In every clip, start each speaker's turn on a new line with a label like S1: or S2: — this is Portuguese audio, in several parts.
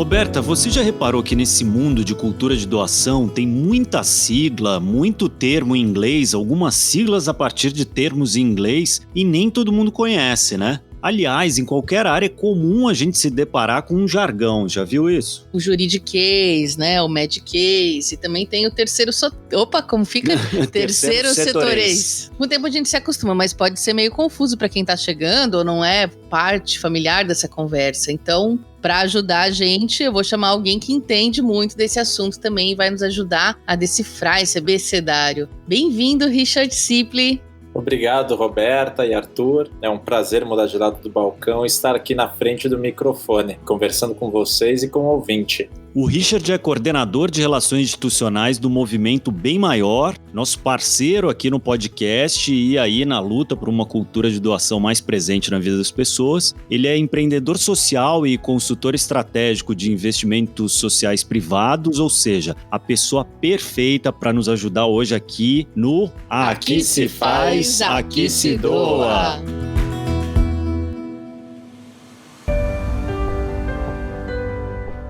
S1: Roberta, você já reparou que nesse mundo de cultura de doação tem muita sigla, muito termo em inglês, algumas siglas a partir de termos em inglês e nem todo mundo conhece, né? Aliás, em qualquer área é comum a gente se deparar com um jargão, já viu isso?
S2: O juridiquês, né? O mediquês, e também tem o terceiro... Opa, como fica? Terceiro setorês. Com o tempo a gente se acostuma, mas pode ser meio confuso para quem tá chegando ou não é parte familiar dessa conversa. Então, para ajudar a gente, eu vou chamar alguém que entende muito desse assunto também e vai nos ajudar a decifrar esse abecedário. Bem-vindo, Richard Sipley.
S3: Obrigado, Roberta e Arthur. É um prazer mudar de lado do balcão e estar aqui na frente do microfone, conversando com vocês e com o ouvinte.
S1: O Richard é coordenador de relações institucionais do movimento Bem Maior, nosso parceiro aqui no podcast e aí na luta por uma cultura de doação mais presente na vida das pessoas. Ele é empreendedor social e consultor estratégico de investimentos sociais privados, ou seja, a pessoa perfeita para nos ajudar hoje aqui no Aqui se faz, aqui se doa.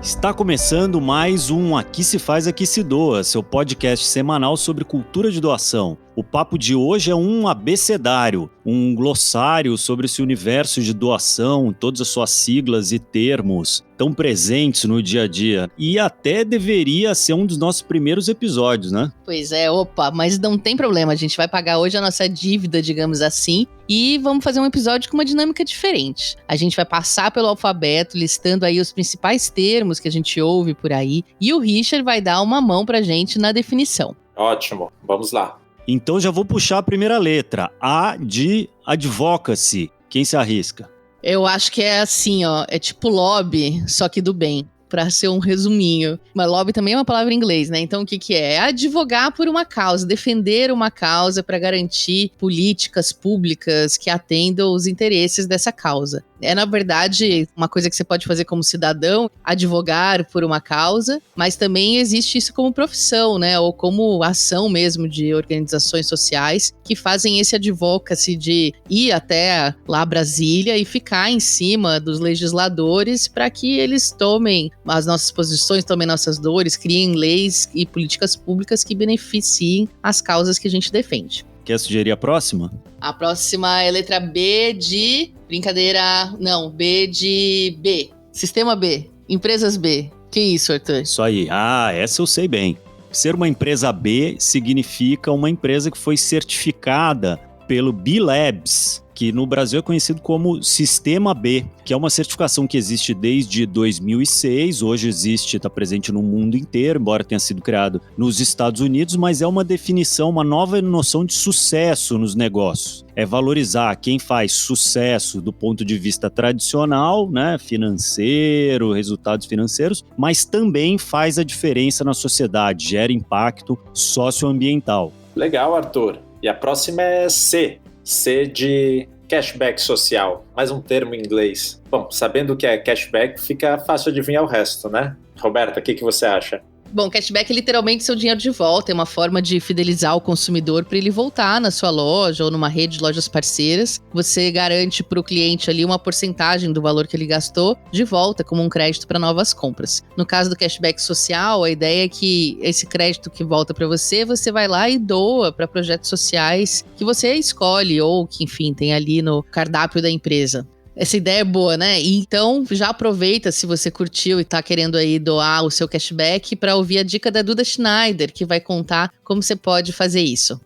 S1: Está começando mais um Aqui se faz, aqui se doa, seu podcast semanal sobre cultura de doação. O papo de hoje é um abecedário, um glossário sobre esse universo de doação, todas as suas siglas e termos tão presentes no dia a dia. E até deveria ser um dos nossos primeiros episódios, né?
S2: Pois é, mas não tem problema, a gente vai pagar hoje a nossa dívida, digamos assim, e vamos fazer um episódio com uma dinâmica diferente. A gente vai passar pelo alfabeto, listando aí os principais termos que a gente ouve por aí, e o Richard vai dar uma mão pra gente na definição.
S3: Ótimo, vamos lá.
S1: Então já vou puxar a primeira letra, A de advocacy. Quem se arrisca?
S2: Eu acho que é assim, ó, é tipo lobby, só que do bem, pra ser um resuminho. Mas lobby também é uma palavra em inglês, né? Então o que é? É advogar por uma causa, defender uma causa para garantir políticas públicas que atendam os interesses dessa causa. É, na verdade, uma coisa que você pode fazer como cidadão, advogar por uma causa, mas também existe isso como profissão, né? Ou como ação mesmo de organizações sociais que fazem esse advocacy de ir até lá Brasília e ficar em cima dos legisladores para que eles tomem as nossas posições, tomem nossas dores, criem leis e políticas públicas que beneficiem as causas que a gente defende.
S1: Quer sugerir a próxima?
S2: A próxima é letra B de... Brincadeira... Não, B de B. Sistema B. Empresas B. Que isso, Arthur?
S1: Isso aí. Ah, essa eu sei bem. Ser uma empresa B significa uma empresa que foi certificada pelo B-Labs, que no Brasil é conhecido como Sistema B, que é uma certificação que existe desde 2006, hoje existe, está presente no mundo inteiro, embora tenha sido criado nos Estados Unidos, mas é uma definição, uma nova noção de sucesso nos negócios. É valorizar quem faz sucesso do ponto de vista tradicional, né, financeiro, resultados financeiros, mas também faz a diferença na sociedade, gera impacto socioambiental.
S3: Legal, Arthur. E a próxima é C. C de cashback social, mais um termo em inglês. Bom, sabendo o que é cashback, fica fácil adivinhar o resto, né? Roberta, o que você acha?
S2: Bom, cashback é literalmente seu dinheiro de volta, é uma forma de fidelizar o consumidor para ele voltar na sua loja ou numa rede de lojas parceiras. Você garante para o cliente ali uma porcentagem do valor que ele gastou de volta como um crédito para novas compras. No caso do cashback social, a ideia é que esse crédito que volta para você, você vai lá e doa para projetos sociais que você escolhe ou que, enfim, tem ali no cardápio da empresa. Essa ideia é boa, né? Então, já aproveita se você curtiu e tá querendo aí doar o seu cashback para ouvir a dica da Duda Schneider, que vai contar como você pode fazer isso.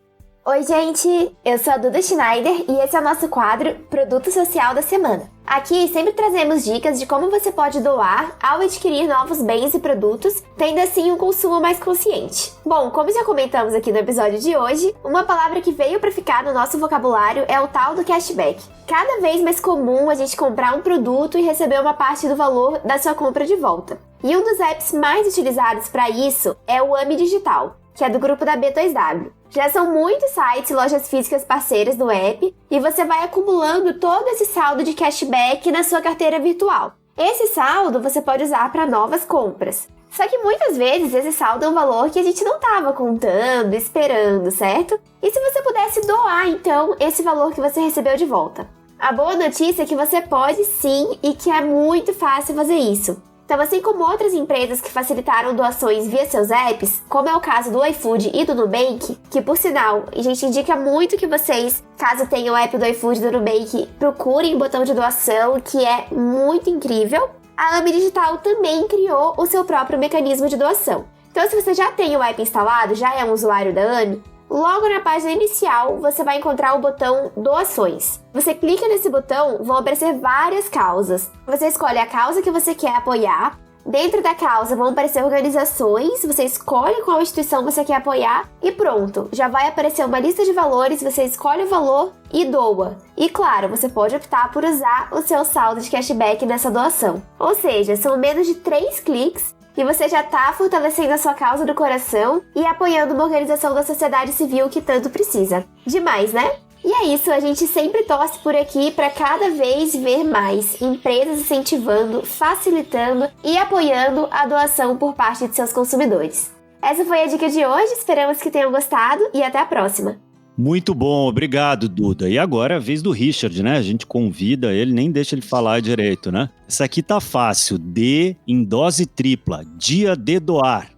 S4: Oi, gente! Eu sou a Duda Schneider e esse é o nosso quadro Produto Social da Semana. Aqui sempre trazemos dicas de como você pode doar ao adquirir novos bens e produtos, tendo assim um consumo mais consciente. Bom, como já comentamos aqui no episódio de hoje, uma palavra que veio para ficar no nosso vocabulário é o tal do cashback. Cada vez mais comum a gente comprar um produto e receber uma parte do valor da sua compra de volta. E um dos apps mais utilizados para isso é o AMI Digital, que é do grupo da B2W. Já são muitos sites e lojas físicas parceiras do app e você vai acumulando todo esse saldo de cashback na sua carteira virtual. Esse saldo você pode usar para novas compras. Só que muitas vezes esse saldo é um valor que a gente não estava contando, esperando, certo? E se você pudesse doar, então, esse valor que você recebeu de volta? A boa notícia é que você pode sim e que é muito fácil fazer isso. Então, assim como outras empresas que facilitaram doações via seus apps, como é o caso do iFood e do Nubank, que por sinal, a gente indica muito que vocês, caso tenham o app do iFood e do Nubank, procurem o botão de doação, que é muito incrível. A AME Digital também criou o seu próprio mecanismo de doação. Então, se você já tem o app instalado, já é um usuário da AME, logo na página inicial, você vai encontrar o botão Doações. Você clica nesse botão, vão aparecer várias causas. Você escolhe a causa que você quer apoiar. Dentro da causa vão aparecer organizações, você escolhe qual instituição você quer apoiar e pronto, já vai aparecer uma lista de valores, você escolhe o valor e doa. E claro, você pode optar por usar o seu saldo de cashback nessa doação. Ou seja, são menos de 3 cliques e você já está fortalecendo a sua causa do coração e apoiando uma organização da sociedade civil que tanto precisa. Demais, né? E é isso, a gente sempre torce por aqui para cada vez ver mais empresas incentivando, facilitando e apoiando a doação por parte de seus consumidores. Essa foi a dica de hoje, esperamos que tenham gostado e até a próxima!
S1: Muito bom, obrigado, Duda. E agora é a vez do Richard, né? A gente convida ele, nem deixa ele falar direito, né? Essa aqui tá fácil, D em dose tripla, dia de doar.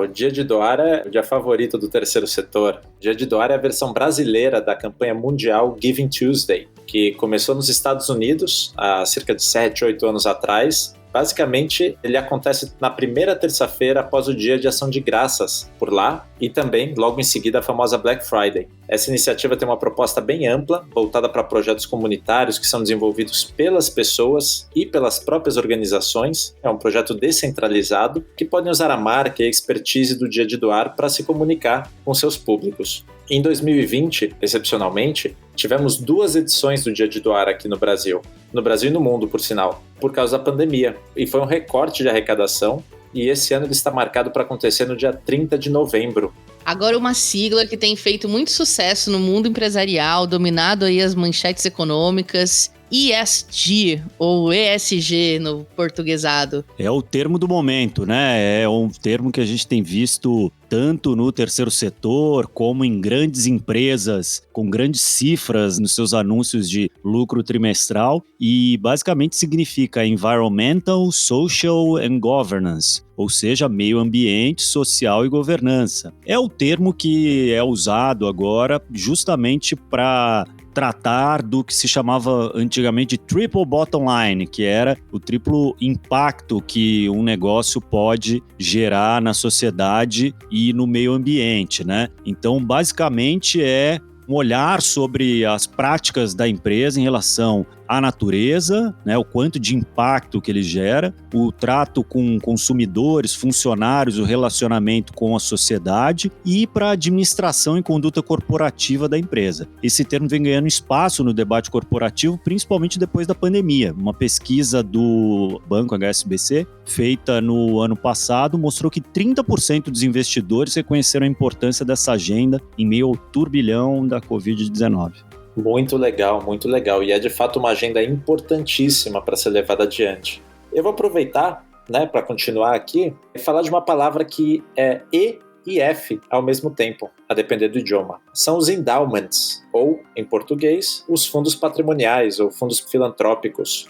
S3: O Dia de Doar é o dia favorito do terceiro setor. O Dia de Doar é a versão brasileira da campanha mundial Giving Tuesday, que começou nos Estados Unidos há cerca de 7, 8 anos atrás. Basicamente, ele acontece na primeira terça-feira após o Dia de Ação de Graças por lá e também, logo em seguida, a famosa Black Friday. Essa iniciativa tem uma proposta bem ampla, voltada para projetos comunitários que são desenvolvidos pelas pessoas e pelas próprias organizações. É um projeto descentralizado que podem usar a marca e a expertise do Dia de Doar para se comunicar com seus públicos. Em 2020, excepcionalmente, tivemos 2 edições do Dia de Doar aqui no Brasil e no mundo, por sinal, por causa da pandemia. E foi um recorte de arrecadação, e esse ano ele está marcado para acontecer no dia 30 de novembro.
S2: Agora uma sigla que tem feito muito sucesso no mundo empresarial, dominado aí as manchetes econômicas, ESG, ou ESG no portuguesado.
S1: É o termo do momento, né? É um termo que a gente tem visto tanto no terceiro setor, como em grandes empresas, com grandes cifras nos seus anúncios de lucro trimestral, e basicamente significa Environmental, Social and Governance, ou seja, meio ambiente, social e governança. É o termo que é usado agora justamente para tratar do que se chamava antigamente triple bottom line, que era o triplo impacto que um negócio pode gerar na sociedade e no meio ambiente, né? Então, basicamente, é um olhar sobre as práticas da empresa em relação à natureza, né, o quanto de impacto que ele gera, o trato com consumidores, funcionários, o relacionamento com a sociedade e para a administração e conduta corporativa da empresa. Esse termo vem ganhando espaço no debate corporativo, principalmente depois da pandemia. Uma pesquisa do Banco HSBC, feita no ano passado, mostrou que 30% dos investidores reconheceram a importância dessa agenda em meio ao turbilhão da Covid-19.
S3: Muito legal, muito legal. E é de fato uma agenda importantíssima para ser levada adiante. Eu vou aproveitar, né, para continuar aqui e falar de uma palavra que é E e F ao mesmo tempo, a depender do idioma. São os endowments, ou, em português, os fundos patrimoniais ou fundos filantrópicos.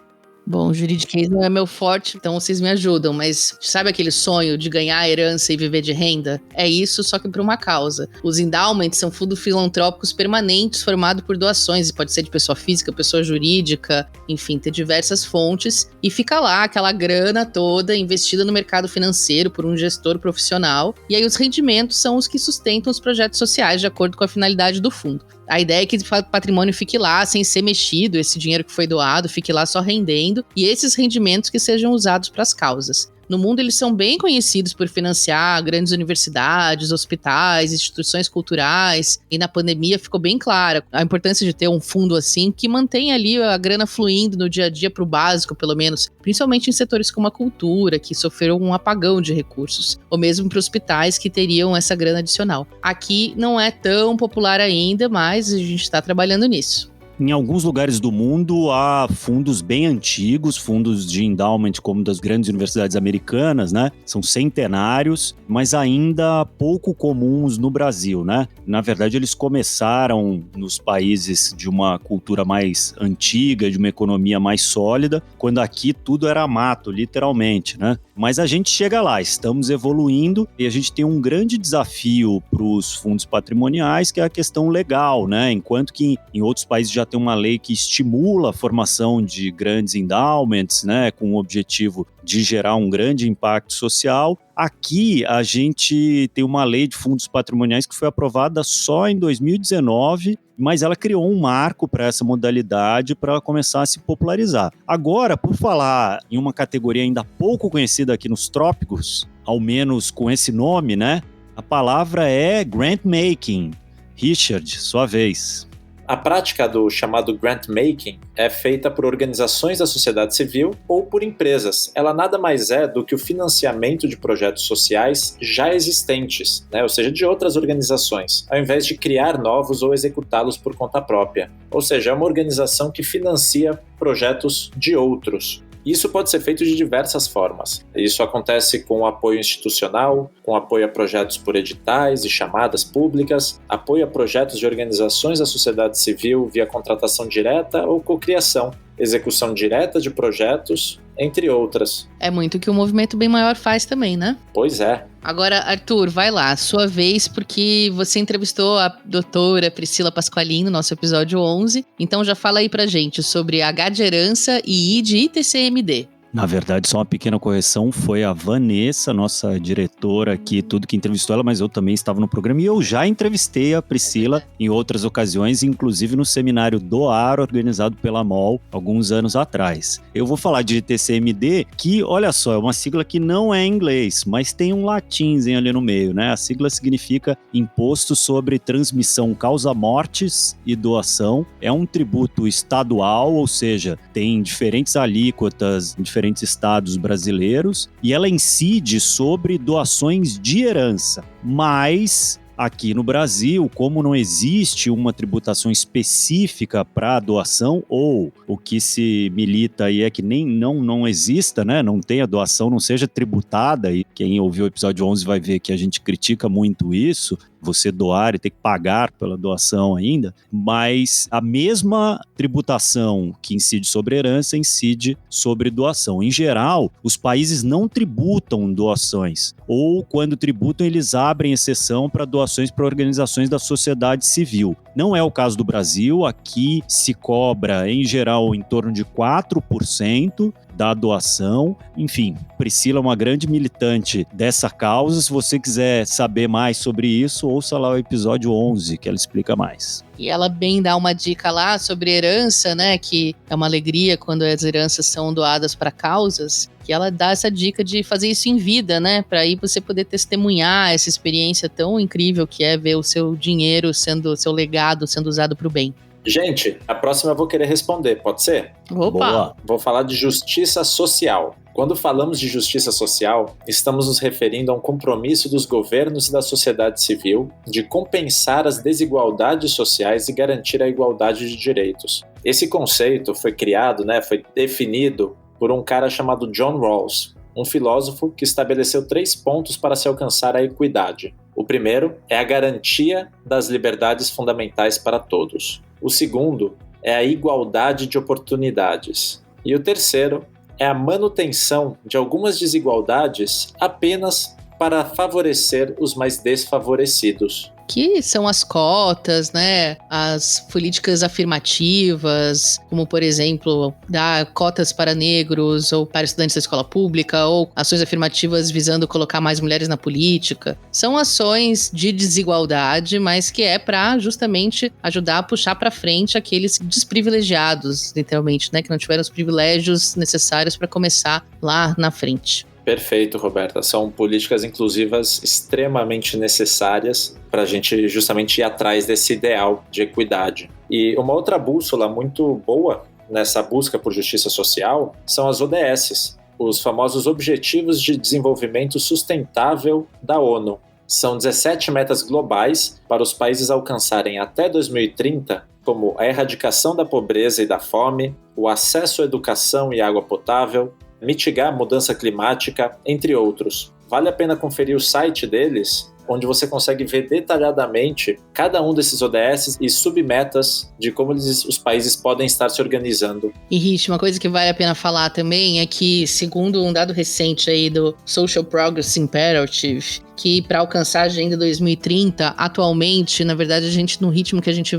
S2: Bom, juridiquês não é meu forte, então vocês me ajudam, mas sabe aquele sonho de ganhar herança e viver de renda? É isso, só que para uma causa. Os endowments são fundos filantrópicos permanentes formados por doações, pode ser de pessoa física, pessoa jurídica, enfim, ter diversas fontes, e fica lá aquela grana toda investida no mercado financeiro por um gestor profissional, e aí os rendimentos são os que sustentam os projetos sociais de acordo com a finalidade do fundo. A ideia é que o patrimônio fique lá sem ser mexido, esse dinheiro que foi doado fique lá só rendendo, e esses rendimentos que sejam usados para as causas. No mundo, eles são bem conhecidos por financiar grandes universidades, hospitais, instituições culturais, e na pandemia ficou bem clara a importância de ter um fundo assim que mantém ali a grana fluindo no dia a dia para o básico, pelo menos, principalmente em setores como a cultura, que sofreram um apagão de recursos, ou mesmo para hospitais que teriam essa grana adicional. Aqui não é tão popular ainda, mas a gente está trabalhando nisso.
S1: Em alguns lugares do mundo há fundos bem antigos, fundos de endowment como das grandes universidades americanas, né? São centenários, mas ainda pouco comuns no Brasil, né? Na verdade, eles começaram nos países de uma cultura mais antiga, de uma economia mais sólida, quando aqui tudo era mato, literalmente, né? Mas a gente chega lá, estamos evoluindo e a gente tem um grande desafio para os fundos patrimoniais, que é a questão legal, né? Enquanto que em outros países já tem uma lei que estimula a formação de grandes endowments, né? Com o objetivo de gerar um grande impacto social. Aqui a gente tem uma lei de fundos patrimoniais que foi aprovada só em 2019, mas ela criou um marco para essa modalidade para começar a se popularizar. Agora, por falar em uma categoria ainda pouco conhecida aqui nos trópicos, ao menos com esse nome, né? A palavra é grant making. Richard, sua vez.
S3: A prática do chamado grant making é feita por organizações da sociedade civil ou por empresas. Ela nada mais é do que o financiamento de projetos sociais já existentes, né? Ou seja, de outras organizações, ao invés de criar novos ou executá-los por conta própria. Ou seja, é uma organização que financia projetos de outros. Isso pode ser feito de diversas formas. Isso acontece com apoio institucional, com apoio a projetos por editais e chamadas públicas, apoio a projetos de organizações da sociedade civil via contratação direta ou cocriação, execução direta de projetos, entre outras.
S2: É muito que o Movimento Bem Maior faz também, né?
S3: Pois é.
S2: Agora, Arthur, vai lá, sua vez, porque você entrevistou a doutora Priscila Pasqualin no nosso episódio 11, então já fala aí pra gente sobre H de herança e I de ITCMD.
S1: Na verdade, só uma pequena correção, foi a Vanessa, nossa diretora aqui, tudo que entrevistou ela, mas eu também estava no programa e eu já entrevistei a Priscila em outras ocasiões, inclusive no seminário Doar, organizado pela MOL, alguns anos atrás. Eu vou falar de TCMD, que, olha só, é uma sigla que não é em inglês, mas tem um latinzinho ali no meio, né? A sigla significa Imposto sobre Transmissão Causa-Mortes e Doação. É um tributo estadual, ou seja, tem diferentes alíquotas, diferentes estados brasileiros, e ela incide sobre doações de herança, mas aqui no Brasil, como não existe uma tributação específica para a doação, ou o que se milita aí é que nem não exista, né? Não tenha doação, não seja tributada, e quem ouviu o episódio 11 vai ver que a gente critica muito isso, você doar e ter que pagar pela doação ainda, mas a mesma tributação que incide sobre herança incide sobre doação. Em geral, os países não tributam doações, ou quando tributam, eles abrem exceção para doações para organizações da sociedade civil. Não é o caso do Brasil, aqui se cobra, em geral, em torno de 4% da doação. Enfim, Priscila é uma grande militante dessa causa. Se você quiser saber mais sobre isso, ouça lá o episódio 11, que ela explica mais.
S2: E ela bem dá uma dica lá sobre herança, né, que é uma alegria quando as heranças são doadas para causas, que ela dá essa dica de fazer isso em vida, né, para aí você poder testemunhar essa experiência tão incrível que é ver o seu dinheiro sendo, seu legado sendo usado para o bem.
S3: Gente, a próxima eu vou querer responder, pode ser?
S2: Opa!
S1: Boa.
S3: Vou falar de justiça social. Quando falamos de justiça social, estamos nos referindo a um compromisso dos governos e da sociedade civil de compensar as desigualdades sociais e garantir a igualdade de direitos. Esse conceito foi criado, foi definido por um cara chamado John Rawls, um filósofo que estabeleceu 3 pontos para se alcançar a equidade. O primeiro é a garantia das liberdades fundamentais para todos. O segundo é a igualdade de oportunidades. E o terceiro é a manutenção de algumas desigualdades apenas para favorecer os mais desfavorecidos.
S2: Que são as cotas, né? As políticas afirmativas, como, por exemplo, dar cotas para negros ou para estudantes da escola pública, ou ações afirmativas visando colocar mais mulheres na política. São ações de desigualdade, mas que é para justamente ajudar a puxar para frente aqueles desprivilegiados, literalmente, né? Que não tiveram os privilégios necessários para começar lá na frente.
S3: Perfeito, Roberta. São políticas inclusivas extremamente necessárias para a gente justamente ir atrás desse ideal de equidade. E uma outra bússola muito boa nessa busca por justiça social são as ODS, os famosos Objetivos de Desenvolvimento Sustentável da ONU. São 17 metas globais para os países alcançarem até 2030 como a erradicação da pobreza e da fome, o acesso à educação e água potável, mitigar a mudança climática, entre outros. Vale a pena conferir o site deles, onde você consegue ver detalhadamente cada um desses ODS e submetas de como os países podem estar se organizando.
S2: E, Rich, uma coisa que vale a pena falar também é que, segundo um dado recente aí do Social Progress Imperative, que para alcançar a Agenda 2030, atualmente, na verdade, a gente, no ritmo que a gente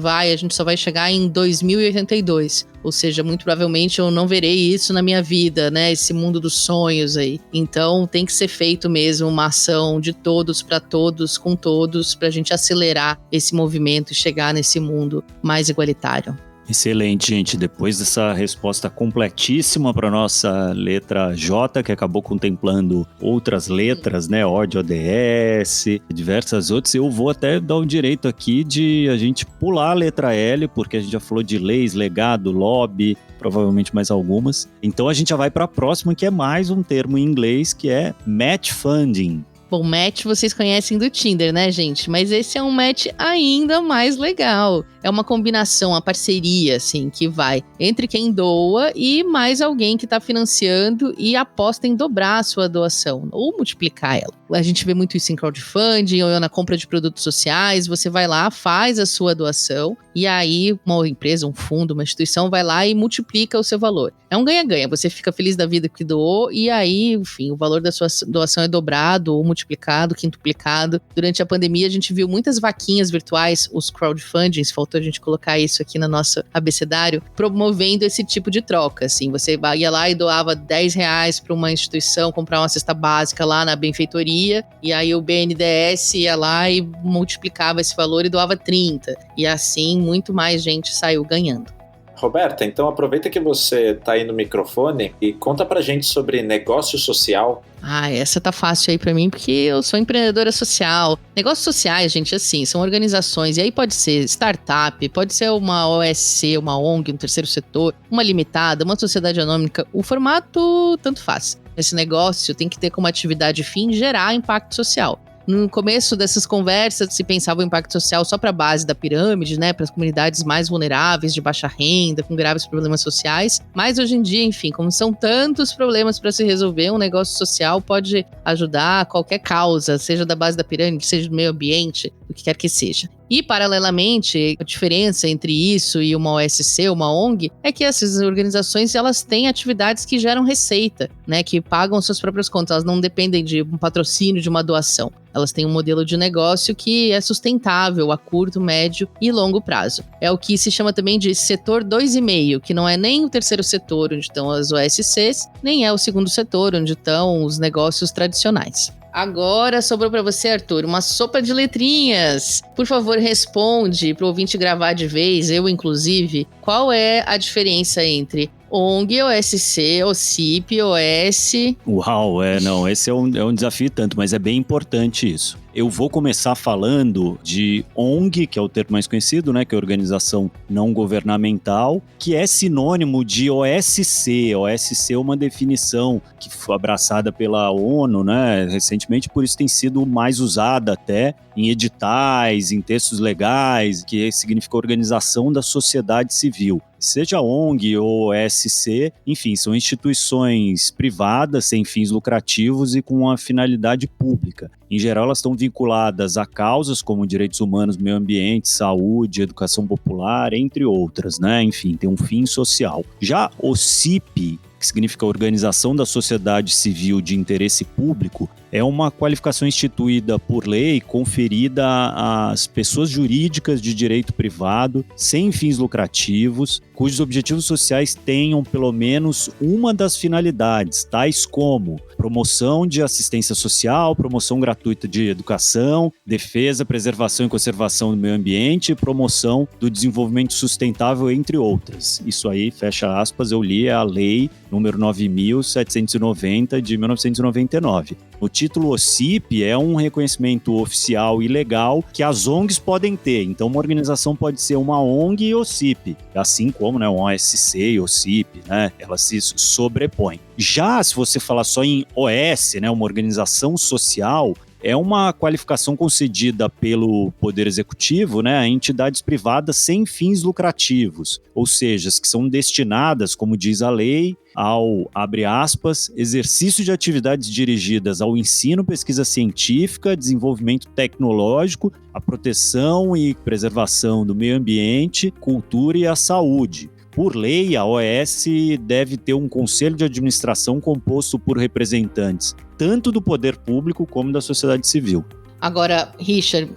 S2: só vai chegar em 2082. Ou seja, muito provavelmente eu não verei isso na minha vida, né? Esse mundo dos sonhos aí. Então, tem que ser feito mesmo uma ação de todos para todos, com todos, para a gente acelerar esse movimento e chegar nesse mundo mais igualitário.
S1: Excelente, gente. Depois dessa resposta completíssima para nossa letra J, que acabou contemplando outras letras, né? OD, ODS, diversas outras, eu vou até dar o direito aqui de a gente pular a letra L, porque a gente já falou de leis, legado, lobby, provavelmente mais algumas. Então a gente já vai para a próxima, que é mais um termo em inglês, que é match funding.
S2: Bom, match vocês conhecem do Tinder, né, gente? Mas esse é um match ainda mais legal. É uma combinação, uma parceria, assim, que vai entre quem doa e mais alguém que está financiando e aposta em dobrar a sua doação ou multiplicar ela. A gente vê muito isso em crowdfunding ou na compra de produtos sociais. Você vai lá, faz a sua doação e aí uma empresa, um fundo, uma instituição vai lá e multiplica o seu valor. É um ganha-ganha. Você fica feliz da vida que doou e aí, enfim, o valor da sua doação é dobrado ou multiplicado, quintuplicado. Durante a pandemia, a gente viu muitas vaquinhas virtuais, os crowdfundings, faltou a gente colocar isso aqui no nosso abecedário, promovendo esse tipo de troca, assim. Você ia lá e doava R$10 para uma instituição comprar uma cesta básica lá na benfeitoria, e aí o BNDES ia lá e multiplicava esse valor e doava 30. E assim, muito mais gente saiu ganhando.
S3: Roberta, então aproveita que você está aí no microfone e conta pra gente sobre negócio social.
S2: Essa tá fácil aí pra mim, porque eu sou empreendedora social. Negócios sociais, gente, assim, são organizações, e aí pode ser startup, pode ser uma OSC, uma ONG, um terceiro setor, uma limitada, uma sociedade anônima, o formato tanto faz. Esse negócio tem que ter como atividade fim gerar impacto social. No começo dessas conversas, se pensava o impacto social só para a base da pirâmide, né, para as comunidades mais vulneráveis, de baixa renda, com graves problemas sociais. Mas hoje em dia, enfim, como são tantos problemas para se resolver, um negócio social pode ajudar a qualquer causa, seja da base da pirâmide, seja do meio ambiente, o que quer que seja. E, paralelamente, a diferença entre isso e uma OSC, uma ONG, é que essas organizações, elas têm atividades que geram receita, né, que pagam suas próprias contas, elas não dependem de um patrocínio, de uma doação. Elas têm um modelo de negócio que é sustentável a curto, médio e longo prazo. É o que se chama também de setor 2,5, que não é nem o terceiro setor, onde estão as OSCs, nem é o segundo setor, onde estão os negócios tradicionais. Agora sobrou para você, Arthur, uma sopa de letrinhas. Por favor, responde para o ouvinte gravar de vez, eu inclusive, qual é a diferença entre ONG, OSC, OCIP, OS...
S1: Uau, esse é um desafio tanto, mas é bem importante isso. Eu vou começar falando de ONG, que é o termo mais conhecido, né, que é Organização Não Governamental, que é sinônimo de OSC. OSC é uma definição que foi abraçada pela ONU, né, recentemente, por isso tem sido mais usada até em editais, em textos legais, que significa Organização da Sociedade Civil. Seja ONG ou OSC, enfim, são instituições privadas, sem fins lucrativos e com uma finalidade pública. Em geral, elas estão vinculadas a causas como direitos humanos, meio ambiente, saúde, educação popular, entre outras, né? Enfim, tem um fim social. Já o CIP, que significa Organização da Sociedade Civil de Interesse Público, é uma qualificação instituída por lei, conferida às pessoas jurídicas de direito privado, sem fins lucrativos, cujos objetivos sociais tenham pelo menos uma das finalidades, tais como promoção de assistência social, promoção gratuita de educação, defesa, preservação e conservação do meio ambiente e promoção do desenvolvimento sustentável, entre outras. Isso aí, fecha aspas, eu li, é a lei número 9.790 de 1999. O título OCIP é um reconhecimento oficial e legal que as ONGs podem ter. Então, uma organização pode ser uma ONG e OCIP, assim como, né, um OSC e OCIP, né, elas se sobrepõem. Já se você falar só em OS, né, uma organização social, é uma qualificação concedida pelo Poder Executivo, né, a entidades privadas sem fins lucrativos, ou seja, as que são destinadas, como diz a lei, ao, abre aspas, exercício de atividades dirigidas ao ensino, pesquisa científica, desenvolvimento tecnológico, a proteção e preservação do meio ambiente, cultura e a saúde. Por lei, a OAS deve ter um conselho de administração composto por representantes tanto do poder público como da sociedade civil.
S2: Agora, Richard,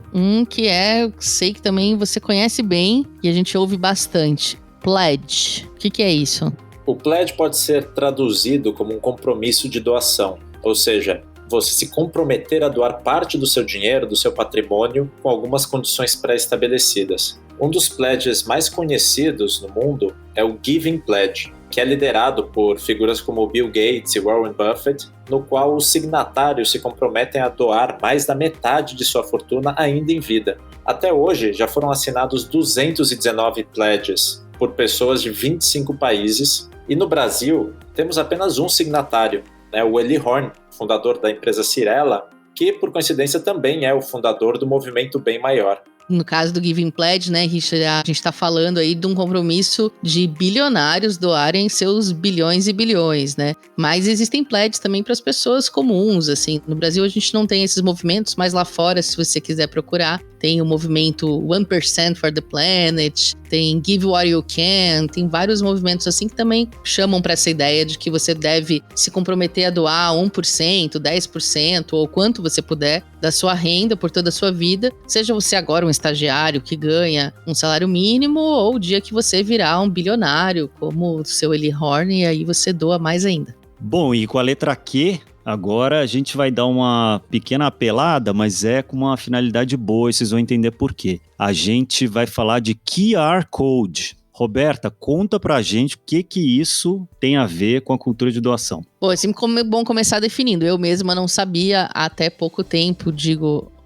S2: sei que também você conhece bem e a gente ouve bastante. Pledge. O que é isso?
S3: O pledge pode ser traduzido como um compromisso de doação, ou seja, você se comprometer a doar parte do seu dinheiro, do seu patrimônio, com algumas condições pré-estabelecidas. Um dos pledges mais conhecidos no mundo é o Giving Pledge, que é liderado por figuras como Bill Gates e Warren Buffett, no qual os signatários se comprometem a doar mais da metade de sua fortuna ainda em vida. Até hoje, já foram assinados 219 pledges por pessoas de 25 países, e no Brasil temos apenas um signatário, o Eli Horn, fundador da empresa Cirela, que por coincidência também é o fundador do movimento Bem Maior.
S2: No caso do Giving Pledge, né, Richard, a gente está falando aí de um compromisso de bilionários doarem seus bilhões e bilhões, né? Mas existem pledges também para as pessoas comuns, assim. No Brasil a gente não tem esses movimentos, mas lá fora, se você quiser procurar, tem o movimento 1% for the Planet, tem Give What You Can, tem vários movimentos assim que também chamam para essa ideia de que você deve se comprometer a doar 1%, 10% ou quanto você puder da sua renda por toda a sua vida, seja você agora um estagiário que ganha um salário mínimo ou o dia que você virar um bilionário, como o seu Eli Horn, e aí você doa mais ainda.
S1: Bom, e com a letra Q, agora a gente vai dar uma pequena apelada, mas é com uma finalidade boa e vocês vão entender por quê. A gente vai falar de QR Code. Roberta, conta pra gente o que isso tem a ver com a cultura de doação.
S2: Pô, é sempre bom começar definindo. Eu mesma não sabia até pouco tempo,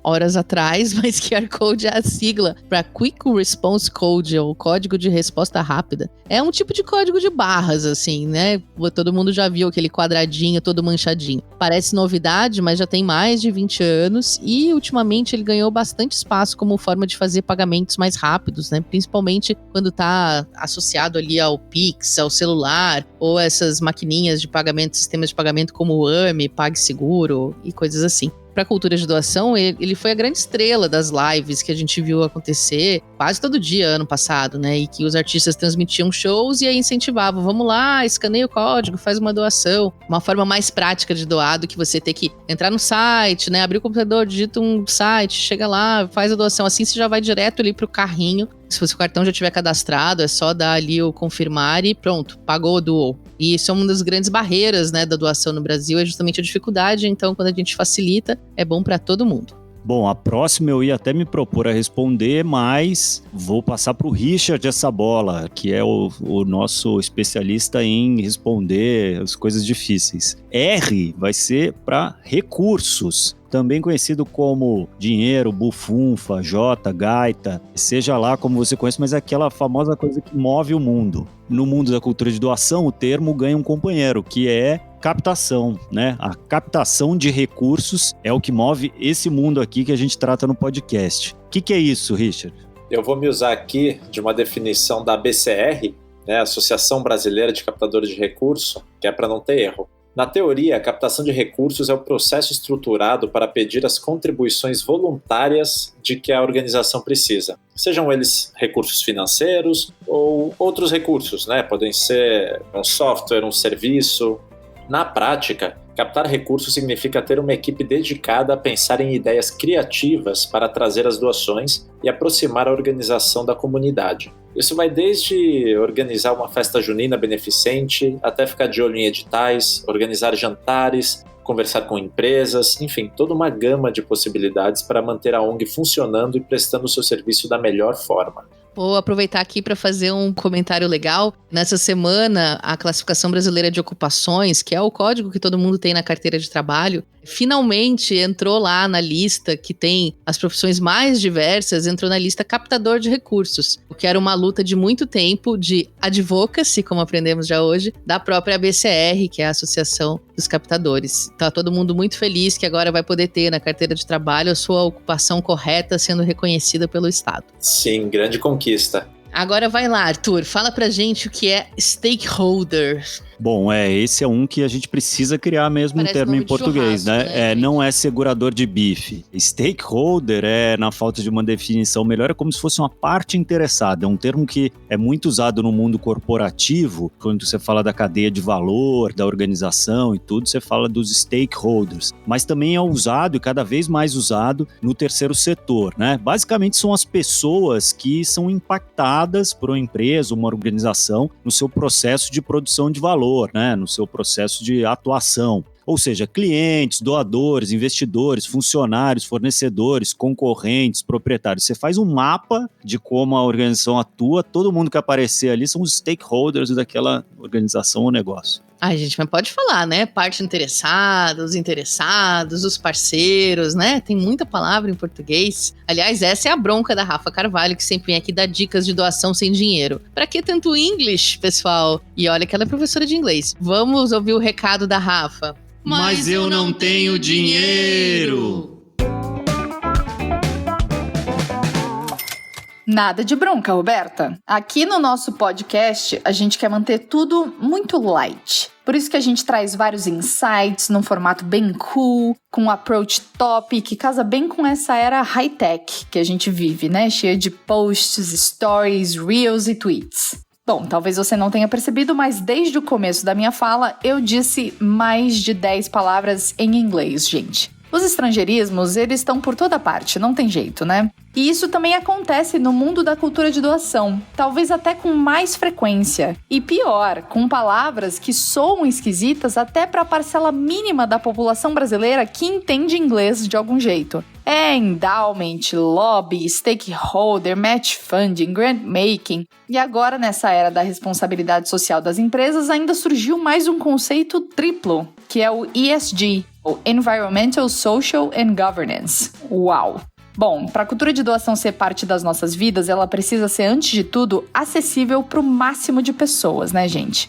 S2: horas atrás, mas QR Code é a sigla para Quick Response Code, ou código de resposta rápida. É um tipo de código de barras, assim, né? Todo mundo já viu aquele quadradinho todo manchadinho. Parece novidade, mas já tem mais de 20 anos e ultimamente ele ganhou bastante espaço como forma de fazer pagamentos mais rápidos, né? Principalmente quando está associado ali ao Pix, ao celular, ou essas maquininhas de pagamento, sistemas de pagamento como o AME, PagSeguro e coisas assim. Para a cultura de doação, ele foi a grande estrela das lives que a gente viu acontecer quase todo dia ano passado, né? E que os artistas transmitiam shows e aí incentivavam, vamos lá, escaneia o código, faz uma doação. Uma forma mais prática de doar do que você ter que entrar no site, né? Abrir o computador, digita um site, chega lá, faz a doação. Assim você já vai direto ali pro carrinho. Se o seu cartão já estiver cadastrado, é só dar ali o confirmar e pronto, pagou, doou. E isso é uma das grandes barreiras, né, da doação no Brasil, é justamente a dificuldade. Então, quando a gente facilita, é bom para todo mundo.
S1: Bom, a próxima eu ia até me propor a responder, mas vou passar para o Richard essa bola, que é o nosso especialista em responder as coisas difíceis. R vai ser para recursos, também conhecido como dinheiro, bufunfa, jota, gaita, seja lá como você conhece, mas é aquela famosa coisa que move o mundo. No mundo da cultura de doação, o termo ganha um companheiro, que é captação, né? A captação de recursos é o que move esse mundo aqui que a gente trata no podcast. O que é isso, Richard?
S3: Eu vou me usar aqui de uma definição da ABCR, né, Associação Brasileira de Captadores de Recursos, que é para não ter erro. Na teoria, a captação de recursos é o processo estruturado para pedir as contribuições voluntárias de que a organização precisa. Sejam eles recursos financeiros ou outros recursos, né? Podem ser um software, um serviço. Na prática, captar recursos significa ter uma equipe dedicada a pensar em ideias criativas para trazer as doações e aproximar a organização da comunidade. Isso vai desde organizar uma festa junina beneficente, até ficar de olho em editais, organizar jantares, conversar com empresas, enfim, toda uma gama de possibilidades para manter a ONG funcionando e prestando o seu serviço da melhor forma.
S2: Vou aproveitar aqui para fazer um comentário legal. Nessa semana, a Classificação Brasileira de Ocupações, que é o código que todo mundo tem na carteira de trabalho, finalmente entrou lá na lista que tem as profissões mais diversas, entrou na lista captador de recursos, o que era uma luta de muito tempo de advocacy, como aprendemos já hoje, da própria ABCR, que é a Associação dos Captadores. Tá todo mundo muito feliz que agora vai poder ter na carteira de trabalho a sua ocupação correta sendo reconhecida pelo Estado.
S3: Sim, grande conquista.
S2: Agora vai lá, Arthur, fala pra gente o que é stakeholder.
S1: Bom, esse é um que a gente precisa criar mesmo um termo em português, né? Não é segurador de bife. Stakeholder na falta de uma definição melhor, é como se fosse uma parte interessada. É um termo que é muito usado no mundo corporativo, quando você fala da cadeia de valor, da organização e tudo, você fala dos stakeholders. Mas também é usado e cada vez mais usado no terceiro setor, né? Basicamente são as pessoas que são impactadas por uma empresa, uma organização, no seu processo de produção de valor, né, no seu processo de atuação. Ou seja, clientes, doadores, investidores, funcionários, fornecedores, concorrentes, proprietários. Você faz um mapa de como a organização atua, todo mundo que aparecer ali são os stakeholders daquela organização ou negócio.
S2: Ai, gente, mas pode falar, né? Parte interessada, os interessados, os parceiros, né? Tem muita palavra em português. Aliás, essa é a bronca da Rafa Carvalho, que sempre vem aqui dar dicas de doação sem dinheiro. Pra que tanto English, pessoal? E olha que ela é professora de inglês. Vamos ouvir o recado da Rafa.
S1: Mas eu não tenho dinheiro!
S5: Nada de bronca, Roberta. Aqui no nosso podcast, a gente quer manter tudo muito light. Por isso que a gente traz vários insights num formato bem cool, com um approach top, que casa bem com essa era high-tech que a gente vive, né? Cheia de posts, stories, reels e tweets. Bom, talvez você não tenha percebido, mas desde o começo da minha fala, eu disse mais de 10 palavras em inglês, gente. Os estrangeirismos, eles estão por toda parte, não tem jeito, né? E isso também acontece no mundo da cultura de doação, talvez até com mais frequência. E pior, com palavras que soam esquisitas até para a parcela mínima da população brasileira que entende inglês de algum jeito. Endowment, lobby, stakeholder, match funding, grant making. E agora, nessa era da responsabilidade social das empresas, ainda surgiu mais um conceito triplo, que é o ESG, o Environmental, Social and Governance. Uau! Bom, para a cultura de doação ser parte das nossas vidas, ela precisa ser, antes de tudo, acessível para o máximo de pessoas, né, gente?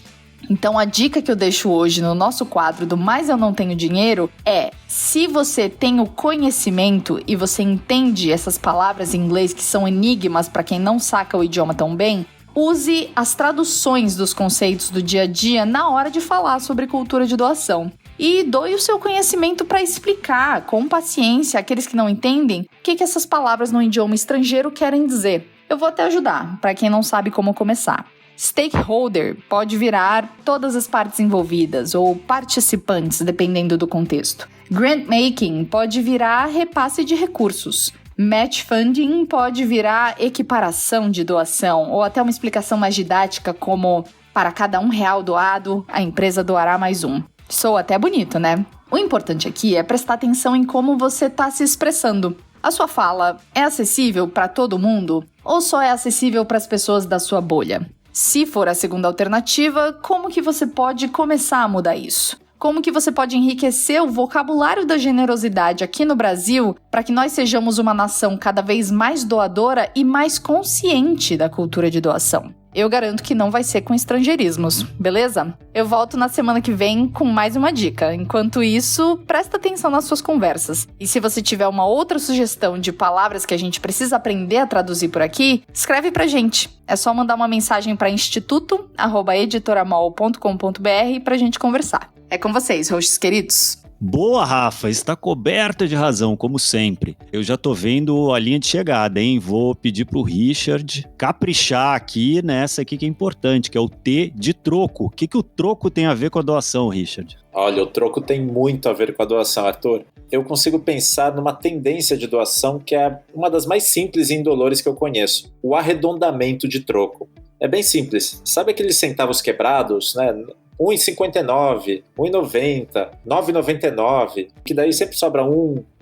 S5: Então, a dica que eu deixo hoje no nosso quadro do Mas Eu Não Tenho Dinheiro é: se você tem o conhecimento e você entende essas palavras em inglês que são enigmas para quem não saca o idioma tão bem, use as traduções dos conceitos do dia a dia na hora de falar sobre cultura de doação. E doe o seu conhecimento para explicar, com paciência, àqueles que não entendem o que essas palavras no idioma estrangeiro querem dizer. Eu vou até ajudar, para quem não sabe como começar. Stakeholder pode virar todas as partes envolvidas ou participantes, dependendo do contexto. Grant making pode virar repasse de recursos. Match funding pode virar equiparação de doação ou até uma explicação mais didática como: para cada R$1 doado, a empresa doará mais um. Soa até bonito, né? O importante aqui é prestar atenção em como você está se expressando. A sua fala é acessível para todo mundo ou só é acessível para as pessoas da sua bolha? Se for a segunda alternativa, como que você pode começar a mudar isso? Como que você pode enriquecer o vocabulário da generosidade aqui no Brasil para que nós sejamos uma nação cada vez mais doadora e mais consciente da cultura de doação? Eu garanto que não vai ser com estrangeirismos, beleza? Eu volto na semana que vem com mais uma dica. Enquanto isso, presta atenção nas suas conversas. E se você tiver uma outra sugestão de palavras que a gente precisa aprender a traduzir por aqui, escreve pra gente. É só mandar uma mensagem para instituto@editoramol.com.br pra gente conversar. É com vocês, hosts queridos.
S1: Boa, Rafa, está coberta de razão, como sempre. Eu já tô vendo a linha de chegada, hein? Vou pedir pro Richard caprichar aqui nessa aqui que é importante, que é o T de troco. O que o troco tem a ver com a doação, Richard?
S3: Olha, o troco tem muito a ver com a doação, Arthur. Eu consigo pensar numa tendência de doação que é uma das mais simples e indolores que eu conheço: o arredondamento de troco. É bem simples. Sabe aqueles centavos quebrados, né? 1,59, 1,90, 9,99, que daí sempre sobra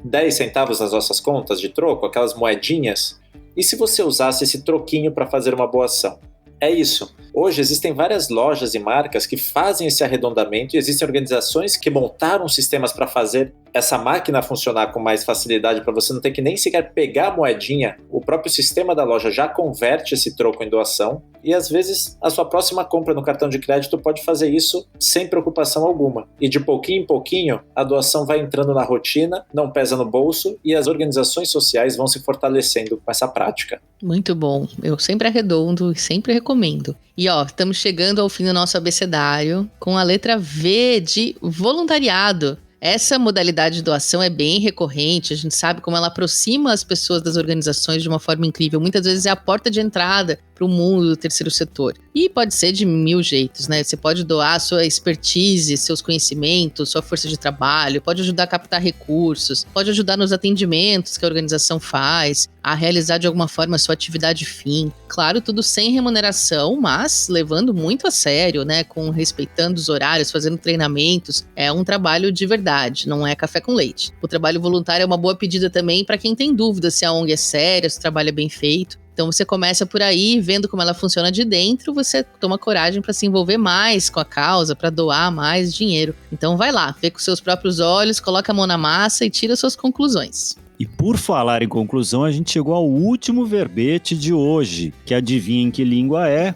S3: 10 centavos nas nossas contas de troco, aquelas moedinhas. E se você usasse esse troquinho para fazer uma boa ação? É isso. Hoje existem várias lojas e marcas que fazem esse arredondamento e existem organizações que montaram sistemas para fazer essa máquina funcionar com mais facilidade, para você não ter que nem sequer pegar a moedinha. O próprio sistema da loja já converte esse troco em doação e às vezes a sua próxima compra no cartão de crédito pode fazer isso sem preocupação alguma. E de pouquinho em pouquinho a doação vai entrando na rotina, não pesa no bolso e as organizações sociais vão se fortalecendo com essa prática.
S2: Muito bom. Eu sempre arredondo e sempre recomendo. E ó, estamos chegando ao fim do nosso abecedário com a letra V de voluntariado. Essa modalidade de doação é bem recorrente, a gente sabe como ela aproxima as pessoas das organizações de uma forma incrível. Muitas vezes é a porta de entrada para o mundo do terceiro setor. E pode ser de 1000 jeitos, né? Você pode doar sua expertise, seus conhecimentos, sua força de trabalho, pode ajudar a captar recursos, pode ajudar nos atendimentos que a organização faz, a realizar de alguma forma a sua atividade fim. Claro, tudo sem remuneração, mas levando muito a sério, né? Respeitando os horários, fazendo treinamentos. É um trabalho de verdade, não é café com leite. O trabalho voluntário é uma boa pedida também para quem tem dúvida se a ONG é séria, se o trabalho é bem feito. Então você começa por aí, vendo como ela funciona de dentro, você toma coragem para se envolver mais com a causa, para doar mais dinheiro. Então vai lá, vê com seus próprios olhos, coloca a mão na massa e tira suas conclusões.
S1: E por falar em conclusão, a gente chegou ao último verbete de hoje, que adivinha em que língua é?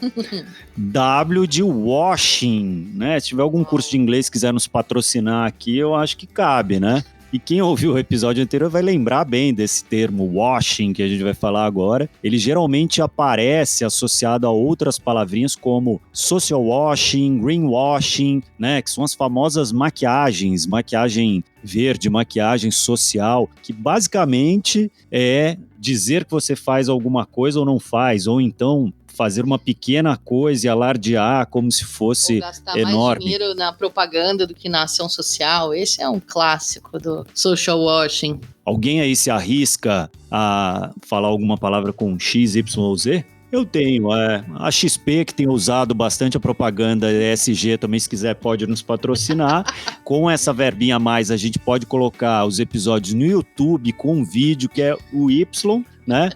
S1: W de washing, né? Se tiver algum curso de inglês que quiser nos patrocinar aqui, eu acho que cabe, né? E quem ouviu o episódio anterior vai lembrar bem desse termo washing que a gente vai falar agora. Ele geralmente aparece associado a outras palavrinhas como social washing, greenwashing, né? Que são as famosas maquiagens, maquiagem verde, maquiagem social, que basicamente é dizer que você faz alguma coisa ou não faz, ou então fazer uma pequena coisa e alardear como se fosse
S2: gastar
S1: enorme.
S2: Mais dinheiro na propaganda do que na ação social. Esse é um clássico do social washing.
S1: Alguém aí se arrisca a falar alguma palavra com X, Y ou Z? Eu tenho, a XP que tem usado bastante a propaganda ESG também, se quiser pode nos patrocinar. Com essa verbinha a mais a gente pode colocar os episódios no YouTube com um vídeo que é o Y, né?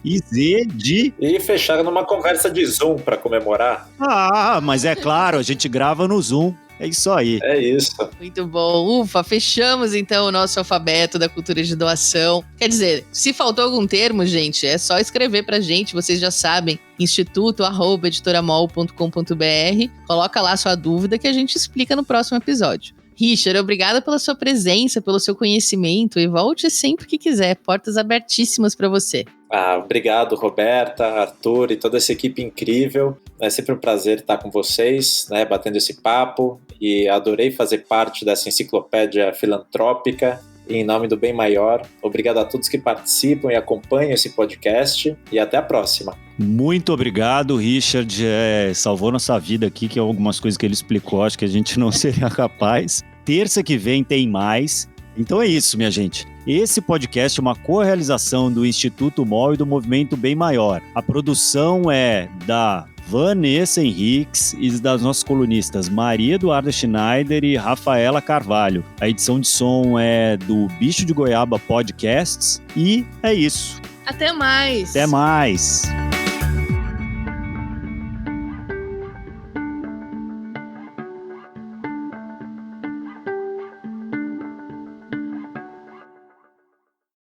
S1: E Z de...
S3: E fecharam numa conversa de Zoom para comemorar.
S1: Ah, mas é claro, a gente grava no Zoom. É isso aí.
S3: É isso.
S2: Muito bom. Ufa, fechamos então o nosso alfabeto da cultura de doação. Quer dizer, se faltou algum termo, gente, é só escrever pra gente, vocês já sabem. instituto@editoramol.com.br. Coloca lá sua dúvida que a gente explica no próximo episódio. Richard, obrigada pela sua presença, pelo seu conhecimento e volte sempre que quiser. Portas abertíssimas para você.
S3: Obrigado, Roberta, Arthur e toda essa equipe incrível. É sempre um prazer estar com vocês, né, batendo esse papo, e adorei fazer parte dessa enciclopédia filantrópica em nome do bem maior. Obrigado a todos que participam e acompanham esse podcast e até a próxima.
S1: Muito obrigado, Richard. Salvou nossa vida aqui, que algumas coisas que ele explicou, acho que a gente não seria capaz. Terça que vem tem mais. Então é isso, minha gente. Esse podcast é uma co-realização do Instituto MOL e do Movimento Bem Maior. A produção é da Vanessa Henriques e das nossas colunistas Maria Eduarda Schneider e Rafaela Carvalho. A edição de som é do Bicho de Goiaba Podcasts e é isso.
S2: Até mais!
S1: Até mais!